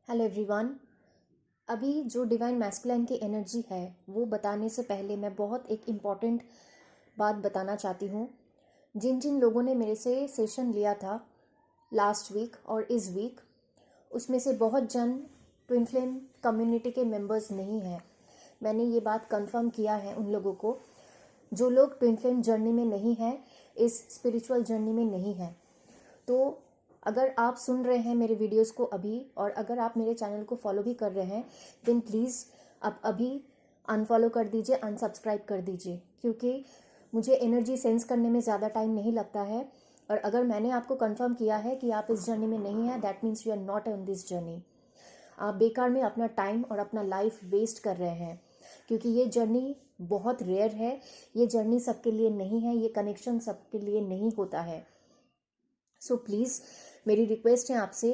Hello everyone. अभी जो divine masculine की एनर्जी है वो बताने से पहले मैं बहुत एक इम्पॉर्टेंट बात बताना चाहती हूँ। जिन जिन लोगों ने मेरे से सेशन लिया था लास्ट वीक और इस वीक, उसमें से बहुत जन ट्विन फ्लेम कम्युनिटी के मेंबर्स नहीं हैं। मैंने ये बात कंफर्म किया है उन लोगों को जो लोग ट्विन फ्लेम जर्नी में नहीं हैं, इस स्पिरिचुअल जर्नी में नहीं हैं। तो अगर आप सुन रहे हैं मेरे वीडियोस को अभी और अगर आप मेरे चैनल को फॉलो भी कर रहे हैं, देन प्लीज़ आप अभी अनफॉलो कर दीजिए, अनसब्सक्राइब कर दीजिए, क्योंकि मुझे एनर्जी सेंस करने में ज़्यादा टाइम नहीं लगता है। और अगर मैंने आपको कंफर्म किया है कि आप इस जर्नी में नहीं हैं, that means you are not on this journey. आप बेकार में अपना टाइम और अपना लाइफ वेस्ट कर रहे हैं, क्योंकि ये जर्नी बहुत रेयर है। ये जर्नी सबके लिए नहीं है, ये कनेक्शन सबके लिए नहीं होता है। सो प्लीज़ मेरी रिक्वेस्ट है आपसे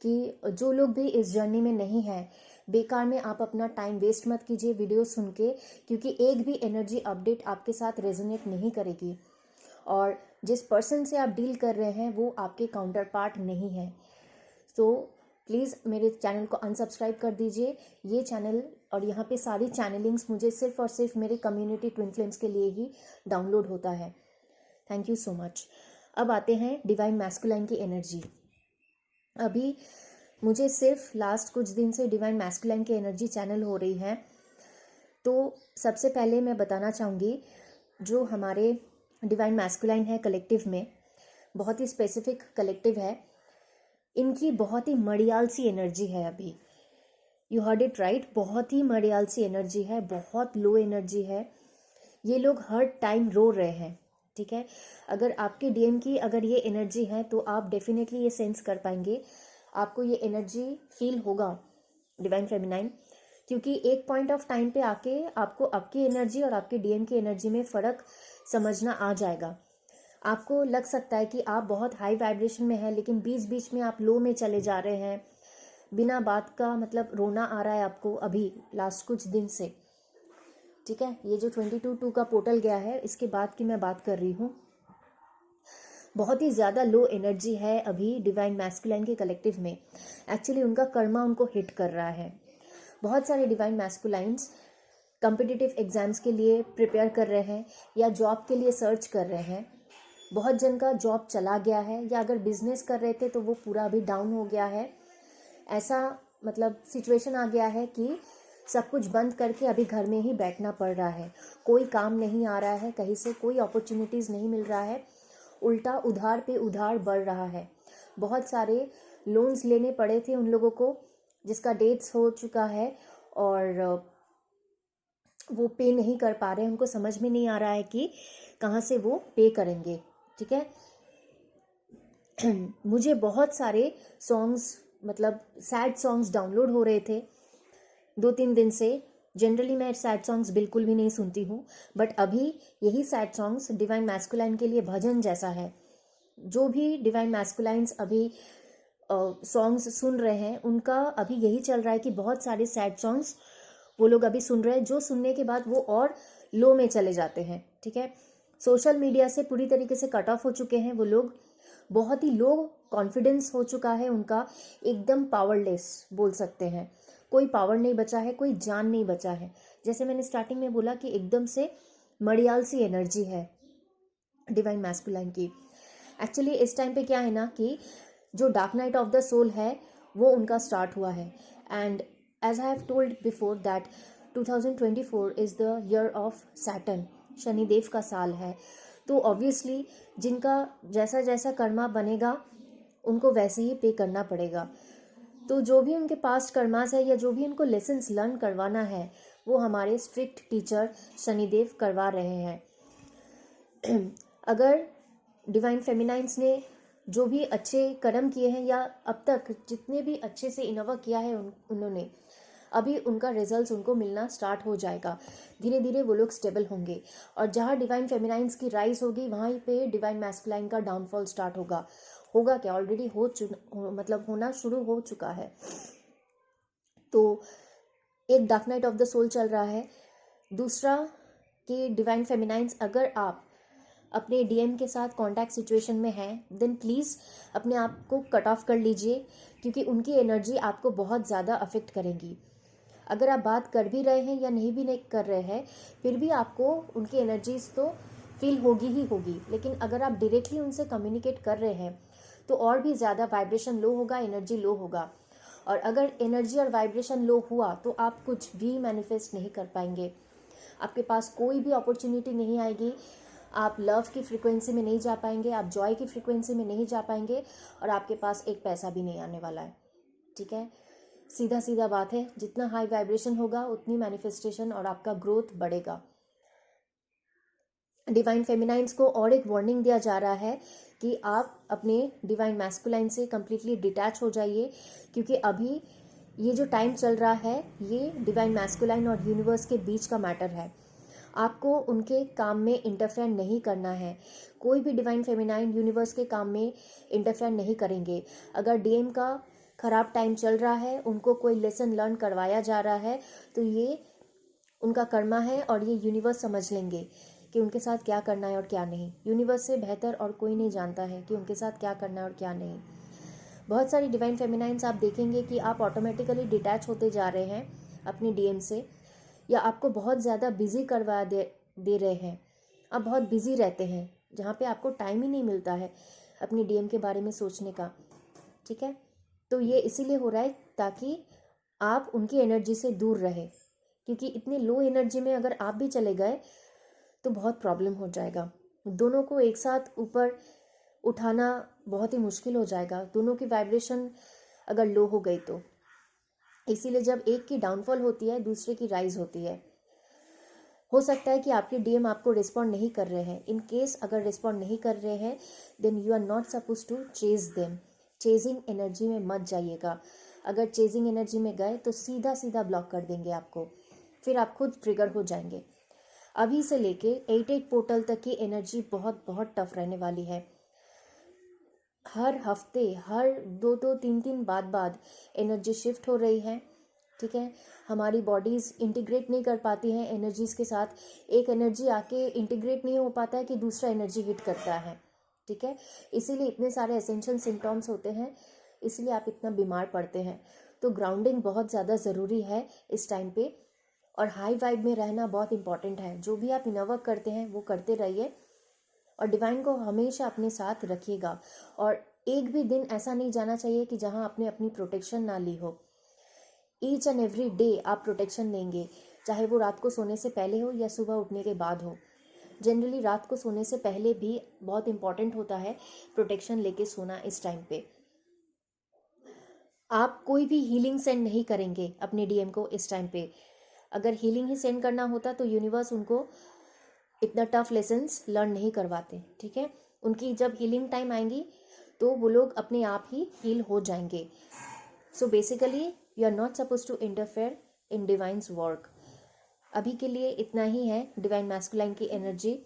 कि जो लोग भी इस जर्नी में नहीं हैं, बेकार में आप अपना टाइम वेस्ट मत कीजिए वीडियो सुन के, क्योंकि एक भी एनर्जी अपडेट आपके साथ रेजोनेट नहीं करेगी। और जिस पर्सन से आप डील कर रहे हैं वो आपके काउंटर पार्ट नहीं है। तो प्लीज़ मेरे चैनल को अनसब्सक्राइब कर दीजिए। ये चैनल और यहाँ पे सारी चैनलिंग्स मुझे सिर्फ और सिर्फ मेरे कम्युनिटी ट्विन फ्लेम्स के लिए ही डाउनलोड होता है। Thank you so much. अब आते हैं डिवाइन मैस्कुलाइन की एनर्जी। अभी मुझे सिर्फ लास्ट कुछ दिन से डिवाइन मैस्कुलाइन की एनर्जी चैनल हो रही है। तो सबसे पहले मैं बताना चाहूँगी, जो हमारे डिवाइन मैस्कुलाइन है कलेक्टिव में, बहुत ही स्पेसिफिक कलेक्टिव है, इनकी बहुत ही मड़ियाल सी एनर्जी है। अभी यू हर्ड इट राइट, बहुत ही मड़ियाल सी एनर्जी है, बहुत लो एनर्जी है। ये लोग हर टाइम रो रहे हैं। ठीक है, अगर आपके डीएम की अगर ये एनर्जी है तो आप डेफिनेटली ये सेंस कर पाएंगे, आपको ये एनर्जी फील होगा डिवाइन फेमिनाइन, क्योंकि एक पॉइंट ऑफ टाइम पे आके आपको आपकी एनर्जी और आपके डीएम की एनर्जी में फ़र्क समझना आ जाएगा। आपको लग सकता है कि आप बहुत हाई वाइब्रेशन में हैं, लेकिन बीच बीच में आप लो में चले जा रहे हैं, बिना बात का मतलब रोना आ रहा है आपको अभी लास्ट कुछ दिन से। ठीक है, ये जो 22/2 का पोर्टल गया है इसके बाद की मैं बात कर रही हूँ। बहुत ही ज़्यादा लो एनर्जी है अभी डिवाइन मैस्कुलाइन के कलेक्टिव में। एक्चुअली उनका कर्मा उनको हिट कर रहा है। बहुत सारे डिवाइन मैस्कुलाइंस कॉम्पिटिटिव एग्जाम्स के लिए प्रिपेयर कर रहे हैं या जॉब के लिए सर्च कर रहे हैं। बहुत जन का जॉब चला गया है, या अगर बिजनेस कर रहे थे तो वो पूरा अभी डाउन हो गया है। ऐसा मतलब सिचुएशन आ गया है कि सब कुछ बंद करके अभी घर में ही बैठना पड़ रहा है। कोई काम नहीं आ रहा है, कहीं से कोई अपॉर्चुनिटीज़ नहीं मिल रहा है, उल्टा उधार पे उधार बढ़ रहा है। बहुत सारे लोन्स लेने पड़े थे उन लोगों को जिसका डेट्स हो चुका है, और वो पे नहीं कर पा रहे हैं। उनको समझ में नहीं आ रहा है कि कहाँ से वो पे करेंगे। ठीक है, मुझे बहुत सारे सॉन्ग्स मतलब सैड सॉन्ग्स डाउनलोड हो रहे थे 2-3 दिन से। जनरली मैं सैड सॉन्ग्स बिल्कुल भी नहीं सुनती हूँ, बट अभी यही सैड सॉन्ग्स डिवाइन मैस्कुलाइन के लिए भजन जैसा है। जो भी डिवाइन मैस्कुलाइंस अभी सॉन्ग्स सुन रहे हैं उनका अभी यही चल रहा है कि बहुत सारे सैड सॉन्ग्स वो लोग अभी सुन रहे हैं, जो सुनने के बाद वो और लो में चले जाते हैं। ठीक है, सोशल मीडिया से पूरी तरीके से कट ऑफ हो चुके हैं वो लोग। बहुत ही लो कॉन्फिडेंस हो चुका है उनका, एकदम पावरलेस बोल सकते हैं। कोई पावर नहीं बचा है, कोई जान नहीं बचा है। जैसे मैंने स्टार्टिंग में बोला कि एकदम से मड़ियाल सी एनर्जी है डिवाइन मैस्कुलाइन की। एक्चुअली इस टाइम पे क्या है ना कि जो dark night of the soul है वो उनका स्टार्ट हुआ है। And as I have told before that 2024 is the year of Saturn, Shanidev का साल है। तो ऑब्वियसली जिनका जैसा जैसा कर्मा बनेगा उनको वैसे ही पे करना पड़ेगा। तो जो भी उनके पास्ट कर्मास है या जो भी उनको लेसन्स लर्न करवाना है वो हमारे स्ट्रिक्ट टीचर शनिदेव करवा रहे हैं। अगर डिवाइन फेमिनाइंस ने जो भी अच्छे कर्म किए हैं या अब तक जितने भी अच्छे से इनोवा किया है उन्होंने, अभी उनका रिजल्ट्स उनको मिलना स्टार्ट हो जाएगा। धीरे धीरे वो लोग स्टेबल होंगे, और जहाँ डिवाइन फेमिनाइंस की राइज होगी वहीं पे डिवाइन मैस्कुलाइन का डाउनफॉल स्टार्ट होगा। होगा क्या, ऑलरेडी मतलब होना शुरू हो चुका है। तो एक dark night of the soul चल रहा है। दूसरा कि डिवाइन फेमिनाइंस, अगर आप अपने डीएम के साथ कांटेक्ट सिचुएशन में हैं, देन प्लीज़ अपने आप को कट ऑफ कर लीजिए, क्योंकि उनकी एनर्जी आपको बहुत ज़्यादा अफेक्ट करेंगी। अगर आप बात कर भी रहे हैं या नहीं कर रहे हैं, फिर भी आपको उनकी एनर्जीज तो फील होगी ही होगी। लेकिन अगर आप डायरेक्टली उनसे कम्युनिकेट कर रहे हैं तो और भी ज़्यादा वाइब्रेशन लो होगा, एनर्जी लो होगा। और अगर एनर्जी और वाइब्रेशन लो हुआ तो आप कुछ भी मैनिफेस्ट नहीं कर पाएंगे, आपके पास कोई भी अपॉर्चुनिटी नहीं आएगी, आप लव की फ्रीक्वेंसी में नहीं जा पाएंगे, आप जॉय की फ्रीक्वेंसी में नहीं जा पाएंगे, और आपके पास एक पैसा भी नहीं आने वाला है। ठीक है, सीधा सीधा बात है, जितना हाई वाइब्रेशन होगा उतनी मैनिफेस्टेशन और आपका ग्रोथ बढ़ेगा। डिवाइन फेमिनाइंस को और एक वार्निंग दिया जा रहा है कि आप अपने डिवाइन मैस्कुलाइन से कंप्लीटली डिटैच हो जाइए, क्योंकि अभी ये जो टाइम चल रहा है ये डिवाइन मैस्कुलाइन और यूनिवर्स के बीच का मैटर है। आपको उनके काम में इंटरफेयर नहीं करना है। कोई भी डिवाइन फेमिनाइन यूनिवर्स के काम में इंटरफेयर नहीं करेंगे। अगर डीएम का खराब टाइम चल रहा है, उनको कोई लेसन लर्न करवाया जा रहा है, तो ये उनका कर्मा है और ये यूनिवर्स समझ लेंगे कि उनके साथ क्या करना है और क्या नहीं। यूनिवर्स से बेहतर और कोई नहीं जानता है कि उनके साथ क्या करना है और क्या नहीं। बहुत सारी डिवाइन फेमिनाइंस आप देखेंगे कि आप ऑटोमेटिकली डिटैच होते जा रहे हैं अपने डीएम से, या आपको बहुत ज़्यादा बिजी करवा दे रहे हैं। आप बहुत बिजी रहते हैं, जहाँ पे आपको टाइम ही नहीं मिलता है अपने डीएम के बारे में सोचने का। ठीक है, तो ये इसीलिए हो रहा है ताकि आप उनकी एनर्जी से दूर रहे, क्योंकि इतने लो एनर्जी में अगर आप भी चले गए तो बहुत प्रॉब्लम हो जाएगा। दोनों को एक साथ ऊपर उठाना बहुत ही मुश्किल हो जाएगा, दोनों की वाइब्रेशन अगर लो हो गई तो। इसीलिए जब एक की डाउनफॉल होती है दूसरे की राइज होती है। हो सकता है कि आपके डीएम आपको रिस्पॉन्ड नहीं कर रहे हैं। इन केस अगर रिस्पॉन्ड नहीं कर रहे हैं, then you are not suppose to chase them. Chasing energy में मत जाइएगा। अगर चेजिंग एनर्जी में गए तो सीधा सीधा ब्लॉक कर देंगे आपको, फिर आप खुद ट्रिगर हो जाएंगे। अभी से लेके 8-8 पोर्टल तक की एनर्जी बहुत बहुत टफ रहने वाली है। हर हफ्ते, हर 2-2, 3-3 बाद एनर्जी शिफ्ट हो रही है। ठीक है, हमारी बॉडीज़ इंटीग्रेट नहीं कर पाती हैं एनर्जीज़ के साथ। एक एनर्जी आके इंटीग्रेट नहीं हो पाता है कि दूसरा एनर्जी हिट करता है। ठीक है, इसीलिए इतने सारे एसेंशियल सिम्टम्स होते हैं, इसलिए आप इतना बीमार पड़ते हैं। तो ग्राउंडिंग बहुत ज़्यादा ज़रूरी है इस टाइम पे, और हाई वाइब में रहना बहुत इंपॉर्टेंट है। जो भी आप इनर वर्क करते हैं वो करते रहिए, और डिवाइन को हमेशा अपने साथ रखिएगा। और एक भी दिन ऐसा नहीं जाना चाहिए कि जहां आपने अपनी प्रोटेक्शन ना ली हो। ईच एंड एवरी डे आप प्रोटेक्शन लेंगे, चाहे वो रात को सोने से पहले हो या सुबह उठने के बाद हो। जनरली रात को सोने से पहले भी बहुत इंपॉर्टेंट होता है प्रोटेक्शन लेके सोना। इस टाइम पे आप कोई भी हीलिंग सेंड नहीं करेंगे अपने डीएम को इस टाइम पे। अगर हीलिंग ही सेंड करना होता तो यूनिवर्स उनको इतना टफ लेसन्स लर्न नहीं करवाते। ठीक है, उनकी जब हीलिंग टाइम आएंगी तो वो लोग अपने आप ही हील हो जाएंगे। So basically you are not suppose to interfere in divine's work. अभी के लिए इतना ही है डिवाइन मैस्कुलाइन की एनर्जी।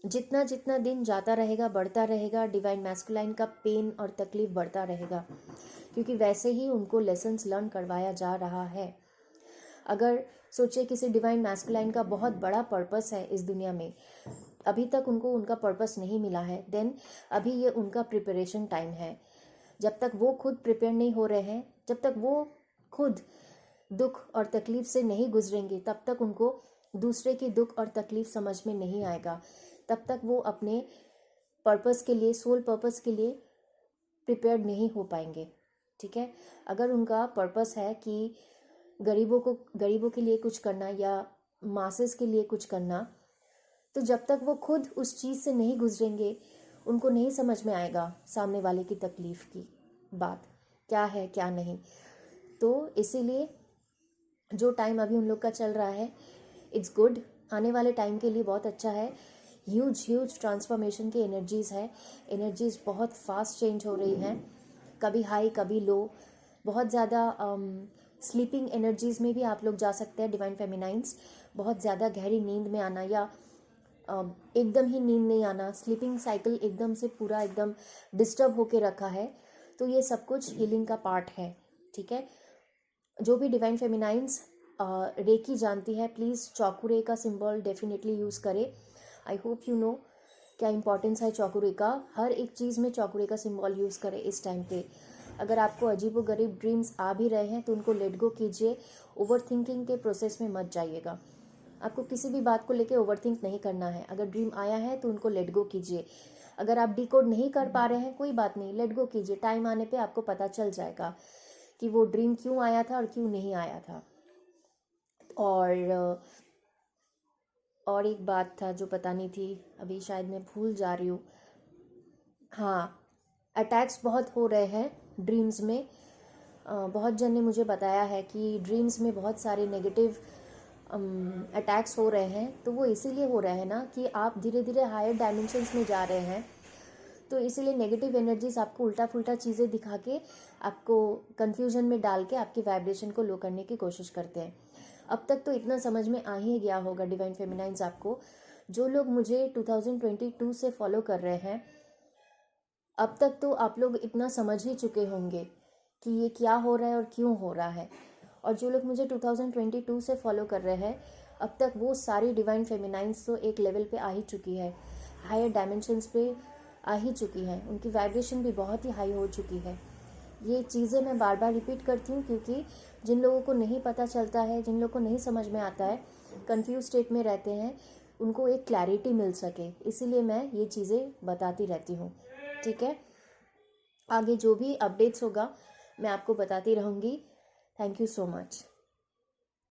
जितना जितना दिन जाता रहेगा, बढ़ता रहेगा, डिवाइन मैस्कुलाइन का पेन और तकलीफ बढ़ता रहेगा, क्योंकि वैसे ही उनको लेसन्स लर्न करवाया जा रहा है। अगर सोचिए किसी डिवाइन मैस्कुलाइन का बहुत बड़ा पर्पस है इस दुनिया में, अभी तक उनको उनका पर्पस नहीं मिला है, देन अभी ये उनका प्रिपरेशन टाइम है। जब तक वो खुद प्रिपेयर नहीं हो रहे हैं, जब तक वो खुद दुख और तकलीफ से नहीं गुजरेंगे, तब तक उनको दूसरे की दुख और तकलीफ समझ में नहीं आएगा। तब तक वो अपने पर्पस के लिए, सोल पर्पस के लिए प्रिपेयर नहीं हो पाएंगे। ठीक है, अगर उनका पर्पस है कि गरीबों के लिए कुछ करना या मासेस के लिए कुछ करना, तो जब तक वो खुद उस चीज़ से नहीं गुजरेंगे, उनको नहीं समझ में आएगा सामने वाले की तकलीफ़ की बात क्या है क्या नहीं। तो इसीलिए जो टाइम अभी उन लोग का चल रहा है, इट्स गुड। आने वाले टाइम के लिए बहुत अच्छा है। ह्यूज ट्रांसफॉर्मेशन की एनर्जीज़ है। एनर्जीज़ बहुत फास्ट चेंज हो रही हैं, कभी हाई कभी लो। बहुत ज़्यादा स्लीपिंग एनर्जीज़ में भी आप लोग जा सकते हैं डिवाइन फेमिनाइंस। बहुत ज़्यादा गहरी नींद में आना या एकदम ही नींद नहीं आना, स्लीपिंग साइकिल एकदम से पूरा एकदम डिस्टर्ब होके रखा है, तो ये सब कुछ हीलिंग का पार्ट है। ठीक है, जो भी डिवाइन फेमिनाइंस रेकी जानती है, प्लीज़ चौकुरे का सिंबल डेफिनेटली यूज़ करे। आई होप यू नो क्या इंपॉर्टेंस है चौकुरे का। हर एक चीज़ में चौकुरे का सिंबल यूज़ करें इस टाइम पे। अगर आपको अजीबोगरीब ड्रीम्स आ भी रहे हैं तो उनको लेट गो कीजिए, ओवर थिंकिंग के प्रोसेस में मत जाइएगा। आपको किसी भी बात को लेके ओवर थिंक नहीं करना है। अगर ड्रीम आया है तो उनको लेट गो कीजिए। अगर आप डिकोड नहीं कर पा रहे हैं कोई बात नहीं, लेट गो कीजिए। टाइम आने पे आपको पता चल जाएगा कि वो ड्रीम क्यों आया था और क्यों नहीं आया था। और एक बात था जो बतानी थी, अभी शायद मैं भूल जा रही हूँ। हाँ, अटैक्स बहुत हो रहे हैं ड्रीम्स में। बहुत जन ने मुझे बताया है कि ड्रीम्स में बहुत सारे नेगेटिव अटैक्स हो रहे हैं। तो वो इसीलिए हो रहे हैं ना कि आप धीरे धीरे हायर डायमेंशंस में जा रहे हैं, तो इसीलिए नेगेटिव एनर्जीज आपको उल्टा फुल्टा चीज़ें दिखा के आपको कंफ्यूजन में डाल के आपकी वाइब्रेशन को लो करने की कोशिश करते हैं। अब तक तो इतना समझ में आ ही गया होगा डिवाइन फेमिनाइंस आपको। जो लोग मुझे 2022 से फॉलो कर रहे हैं, अब तक तो आप लोग इतना समझ ही चुके होंगे कि ये क्या हो रहा है और क्यों हो रहा है। और जो लोग मुझे 2022 से फॉलो कर रहे हैं, अब तक वो सारी डिवाइन फेमिनाइंस तो एक लेवल पे आ ही चुकी है, हायर डायमेंशंस पे आ ही चुकी है, उनकी वाइब्रेशन भी बहुत ही हाई हो चुकी है। ये चीज़ें मैं बार बार रिपीट करती हूँ क्योंकि जिन लोगों को नहीं पता चलता है, जिन लोगों को नहीं समझ में आता है, कंफ्यूज स्टेट में रहते हैं, उनको एक क्लैरिटी मिल सके, इसीलिए मैं ये चीज़ें बताती रहती हूँ। ठीक है, आगे जो भी अपडेट्स होगा मैं आपको बताती रहूँगी। Thank you so much.